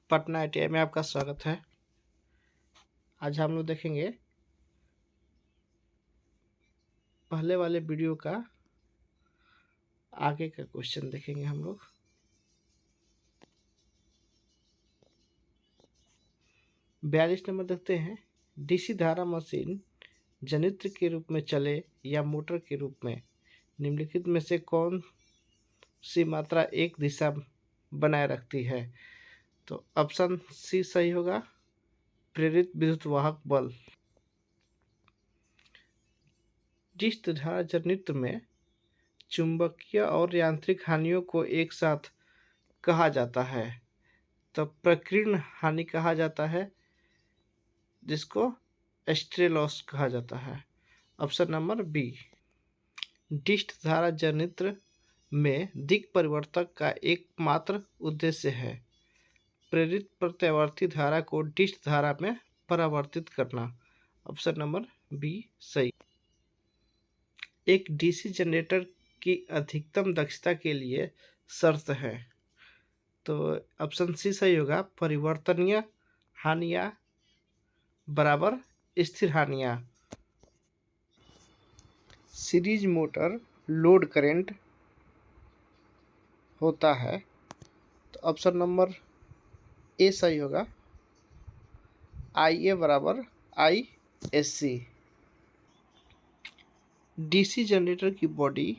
Patna ITI में आपका स्वागत है। आज हम लोग देखेंगे पहले वाले वीडियो का आगे का क्वेश्चन देखेंगे हम लोग। बयालीस नंबर देखते हैं। DC धारा मशीन जनित्र के रूप में चले या मोटर के रूप में निम्नलिखित में से कौन सी मात्रा एक दिशा बनाए रखती है? तो ऑप्शन सी सही होगा, प्रेरित विद्युत वाहक बल। जिस धारा जनित्र में चुंबकीय और यांत्रिक हानियों को एक साथ कहा जाता है तो प्रकीर्ण हानि कहा जाता है, जिसको स्ट्रे लॉस कहा जाता है। Option number B. डिस्ट धारा जनित्र में दिक् परिवर्तक का एकमात्र उद्देश्य है प्रेरित प्रत्यावर्ती धारा को डिस्ट धारा में परावर्तित करना। ऑप्शन नंबर बी सही। एक DC जनरेटर की अधिकतम दक्षता के लिए शर्त है, तो ऑप्शन सी सही होगा, परिवर्तनीय हानियां बराबर स्थिर हानियां। सीरीज मोटर लोड करंट होता है, तो ऑप्शन नंबर ए सही होगा, IA बराबर ISC। DC जनरेटर की बॉडी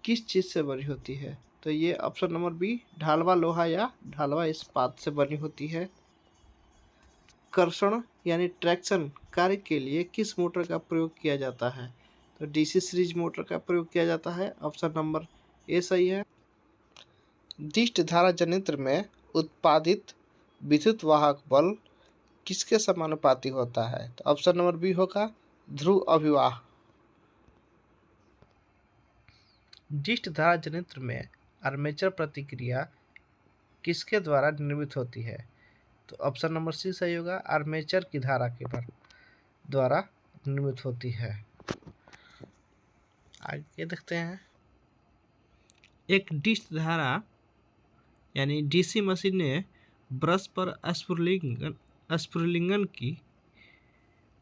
किस चीज़ से बनी होती है? तो ये ऑप्शन नंबर बी, ढालवा लोहा या ढालवा इस्पात से बनी होती है। कर्षण यानी ट्रैक्शन कार्य के लिए किस मोटर का प्रयोग किया जाता है? तो DC सीरीज मोटर का प्रयोग किया जाता है। ऑप्शन नंबर ए सही है। डिस्ट धारा जनित्र में उत्पादित विद्युत वाहक बल किसके समानुपाती होता है? तो ऑप्शन नंबर बी होगा, ध्रुव अभिवाह। डिस्ट धारा जनित्र में आर्मेचर प्रतिक्रिया किसके द्वारा निर्मित होती है? तो ऑप्शन नंबर सी सही होगा, आर्मेचर की धारा के द्वारा निर्मित होती है। आगे देखते हैं। एक डिस्ट धारा यानी DC मशीन ने ब्रश पर स्फुलिंगन की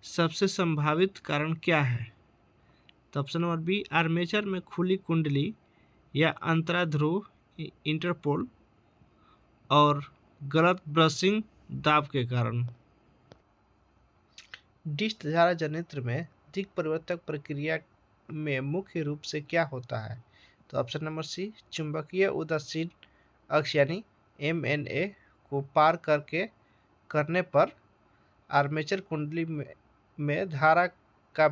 सबसे संभावित कारण क्या है? तो ऑप्शन नंबर बी, आर्मेचर में खुली कुंडली या अंतराध्रुव इंटरपोल और गलत ब्रशिंग दाब के कारण। डिस्ट धारा जनित्र में दिक् परिवर्तक प्रक्रिया में मुख्य रूप से क्या होता है? तो ऑप्शन नंबर सी, चुंबकीय उदासीन अक्ष यानी MNA को पार करने पर आर्मेचर कुंडली में धारा का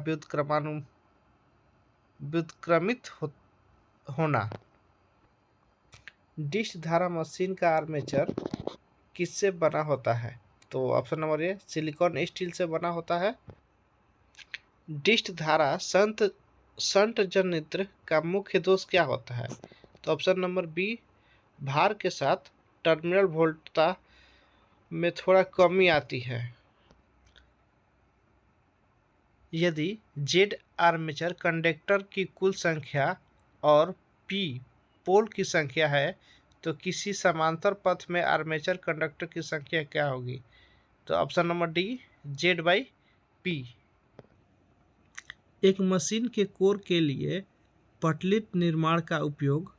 व्युत्क्रमित होना। डिस्ट धारा मशीन का आर्मेचर किससे बना होता है? तो ऑप्शन नंबर ए, सिलिकॉन स्टील से बना होता है। डिस्ट धारा शंट जनित्र का मुख्य दोष क्या होता है? तो ऑप्शन नंबर बी, भार के साथ टर्मिनल वोल्टता में थोड़ा कमी आती है। यदि Z आर्मेचर कंडक्टर की कुल संख्या और P पोल की संख्या है तो किसी समांतर पथ में आर्मेचर कंडक्टर की संख्या क्या होगी? तो ऑप्शन नंबर डी, Z/P। एक मशीन के कोर के लिए पटलित निर्माण का उपयोग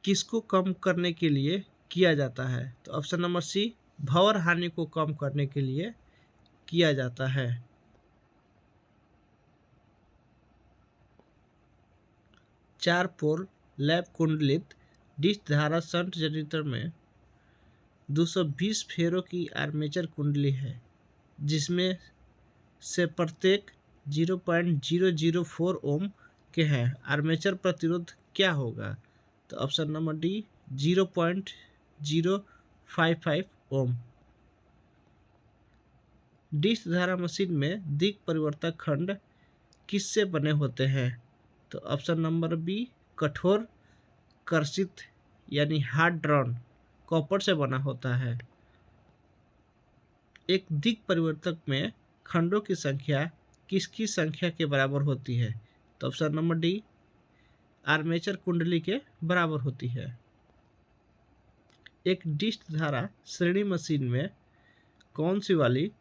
किसको कम करने के लिए किया जाता है? तो ऑप्शन नंबर सी, भंवर हानि को कम करने के लिए किया जाता है। चार पोल लैप कुंडलित डिस्ट धारा शंट जनरेटर में 220 फेरों की आर्मेचर कुंडली है, जिसमें से प्रत्येक 0.004 ओम के हैं। आर्मेचर प्रतिरोध क्या होगा? तो ऑप्शन नंबर डी, 0.055 ओम। डिस्ट धारा मशीन में दिक् परिवर्तक खंड किससे बने होते हैं? तो ऑप्शन नंबर बी, कठोर कर्षित यानी हार्ड ड्रॉन कॉपर से बना होता है। एक दिक् परिवर्तक में खंडों की संख्या किसकी संख्या के बराबर होती है? तो ऑप्शन नंबर डी, आर्मेचर कुंडली के बराबर होती है। एक डिस्ट धारा श्रेणी मशीन में कौन सी वाली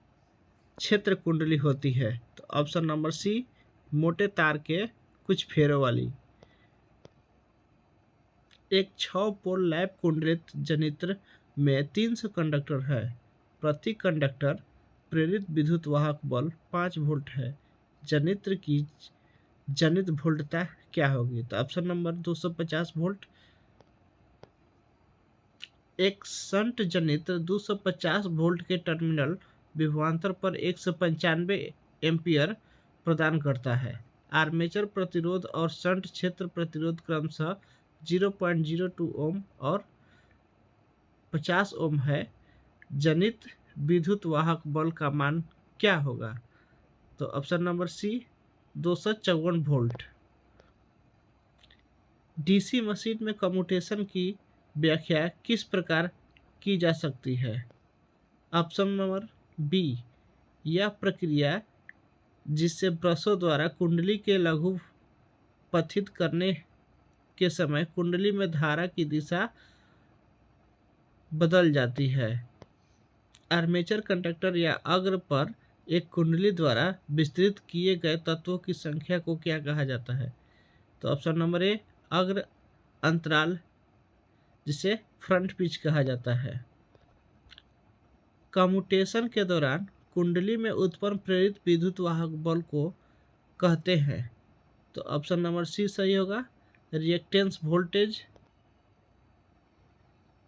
क्षेत्र कुंडली होती है? तो ऑप्शन नंबर सी, मोटे तार के कुछ फेरों वाली। एक 6 पोल लैप कुंडलित जनित्र में 300 कंडक्टर है। प्रति कंडक्टर प्रेरित विद्युत वाहक बल 5 वोल्ट है। जनित्र की जनित वोल्टता क्या होगी? तो ऑप्शन नंबर 250 वोल्ट। एक शंट जनित्र 250 वोल्ट के टर्मिनल विभवांतर पर 195 एम्पीयर प्रदान करता है। आर्मेचर प्रतिरोध और शंट क्षेत्र प्रतिरोध क्रमशः 0.02 ओम और 50 ओम है। जनित विद्युत वाहक बल का मान क्या होगा? तो option number C, 254 volt. DC machine में कम्यूटेशन की व्याख्या किस प्रकार की जा सकती है? ऑप्शन नंबर बी, यह प्रक्रिया जिससे ब्रशों द्वारा कुंडली के लघु पथित करने के समय कुंडली में धारा की दिशा बदल जाती है। आर्मेचर कंडक्टर या अग्र पर एक कुंडली द्वारा विस्तृत किए गए तत्वों की संख्या को क्या कहा जाता है? तो ऑप्शन नंबर ए, अग्र अंतराल, जिसे फ्रंट पिच कहा जाता है। कम्यूटेशन के दौरान कुंडली में उत्पन्न प्रेरित विद्युत वाहक बल को कहते हैं। तो ऑप्शन नंबर सी सही होगा, रिएक्टेंस वोल्टेज।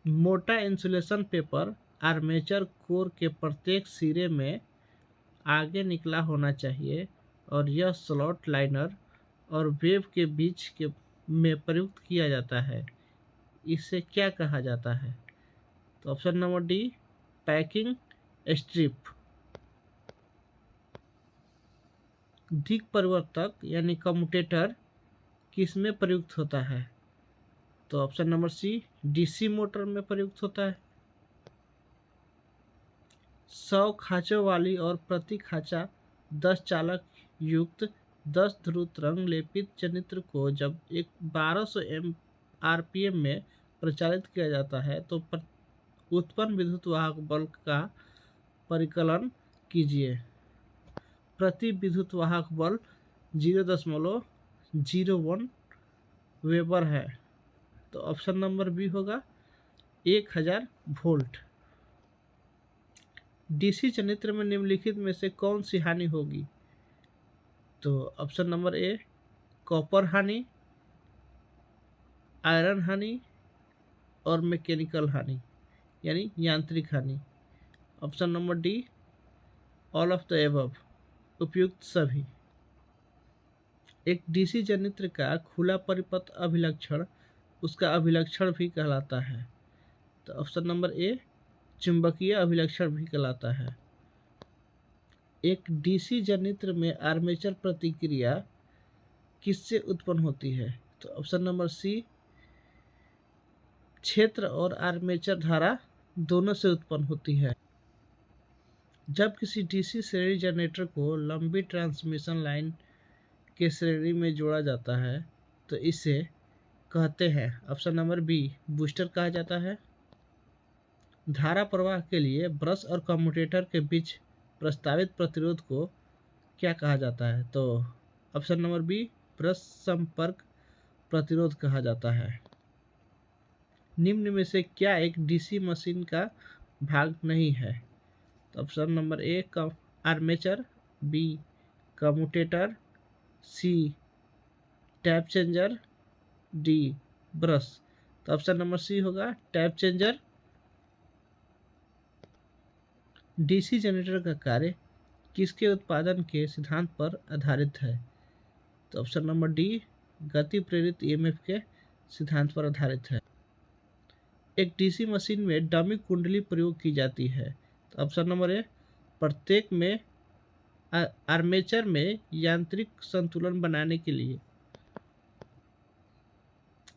मोटा इंसुलेशन पेपर आर्मेचर कोर के प्रत्येक सिरे में आगे निकला होना चाहिए और यह स्लॉट लाइनर और वेव के बीच के में प्रयुक्त किया जाता है। इसे क्या कहा जाता है? तो option number D, packing strip. दिक् परिवर्तक यानी कम्यूटेटर किस में प्रयुक्त होता है? तो option number C, DC motor में प्रयुक्त होता है। 100 खांचों वाली और प्रति खांचा 10 चालक युक्त 10 ध्रुव तरंग लेपित जनित्र को जब एक 1200 आरपीएम में प्रचालित किया जाता है तो उत्पन्न विद्युत वाहक बल का परिकलन कीजिए। प्रति विद्युत वाहक बल 0.01 वेबर है। तो ऑप्शन नंबर बी होगा 1000 वोल्ट। डीसी जनित्र में निम्नलिखित में से कौन सी हानि होगी? तो ऑप्शन नंबर ए, कॉपर हानि, आयरन हानि और मैकेनिकल हानि यानी यांत्रिक हानि। Option number D, all of the above, उपयुक्त सभी। एक डीसी जनित्र का खुला परिपथ अभिलक्षण उसका अभिलक्षण भी कहलाता है। तो ऑप्शन नंबर ए, चुंबकीय अभिलक्षण भी कहलाता है। एक डीसी जनित्र में आर्मेचर प्रतिक्रिया किससे उत्पन्न होती है? तो ऑप्शन नंबर सी, क्षेत्र और आर्मेचर धारा दोनों से उत्पन्न होती है। जब किसी डीसी श्रेणी जनरेटर को लंबी ट्रांसमिशन लाइन के श्रेणी में जोड़ा जाता है तो इसे कहते हैं, ऑप्शन नंबर बी, बूस्टर कहा जाता है। धारा प्रवाह के लिए ब्रश और कम्यूटेटर के बीच प्रस्तावित प्रतिरोध को क्या कहा जाता है? तो ऑप्शन नंबर बी, ब्रश संपर्क प्रतिरोध कहा जाता है। निम्न में से क्या एक डीसी मशीन का भाग नहीं है? तो option number A, armature, B, commutator, C, tap changer, D, brush. तो ऑप्शन नंबर सी होगा टैप चेंजर। डीसी जनरेटर का कार्य किसके उत्पादन के सिद्धांत पर आधारित है? तो ऑप्शन नंबर डी, गति प्रेरित ईएमएफ के सिद्धांत पर आधारित है। एक डीसी मशीन में डमी कुंडली प्रयोग की जाती है। तो ऑप्शन नंबर ए, प्रत्येक में आर्मेचर में यांत्रिक संतुलन बनाने के लिए।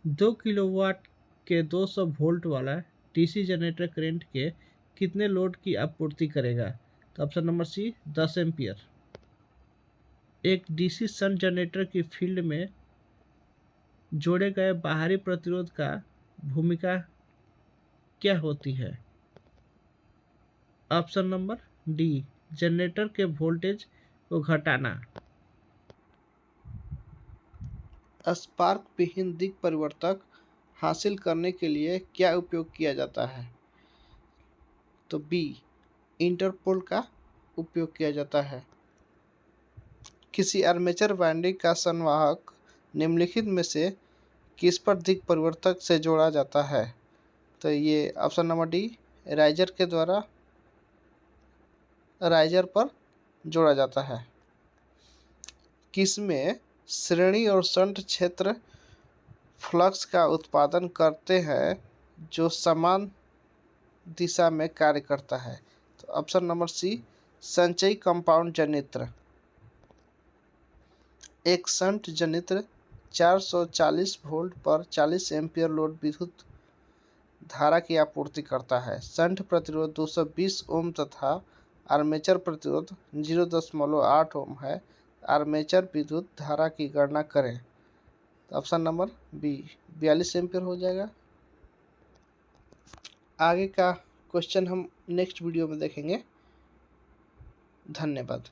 2 किलोवाट के 200 वोल्ट वाला डीसी जनरेटर करंट के कितने लोड की आपूर्ति करेगा? तो ऑप्शन नंबर सी, 10 एम्पियर। एक डीसी शंट जनरेटर की फील्ड में जोड़े गए बाहरी प्रतिरोध का भूमिका क्या होती है? ऑप्शन नंबर डी, जनरेटर के वोल्टेज को घटाना। स्पार्क विहीन दिक् परिवर्तक हासिल करने के लिए क्या उपयोग किया जाता है? तो बी, इंटरपोल का उपयोग किया जाता है। किसी आर्मेचर वाइंडिंग का संवाहक निम्नलिखित में से किस पर दिक् परिवर्तक से जोड़ा जाता है? तो ये ऑप्शन नंबर डी, राइजर पर जोड़ा जाता है। किसमें श्रेणी और शंट क्षेत्र फ्लक्स का उत्पादन करते हैं जो समान दिशा में कार्य करता है? तो ऑप्शन नंबर सी, संचयी कंपाउंड जनित्र। एक शंट जनित्र 440 वोल्ट पर 40 एम्पीयर लोड विद्युत धारा की आपूर्ति करता है। शंट प्रतिरोध 220 ओम तथा आर्मेचर प्रतिरोध 0.8 ओम है। आर्मेचर विद्युत धारा की गणना करें। ऑप्शन नंबर बी, 42 एम्पीयर हो जाएगा। आगे का क्वेश्चन हम नेक्स्ट वीडियो में देखेंगे। धन्यवाद।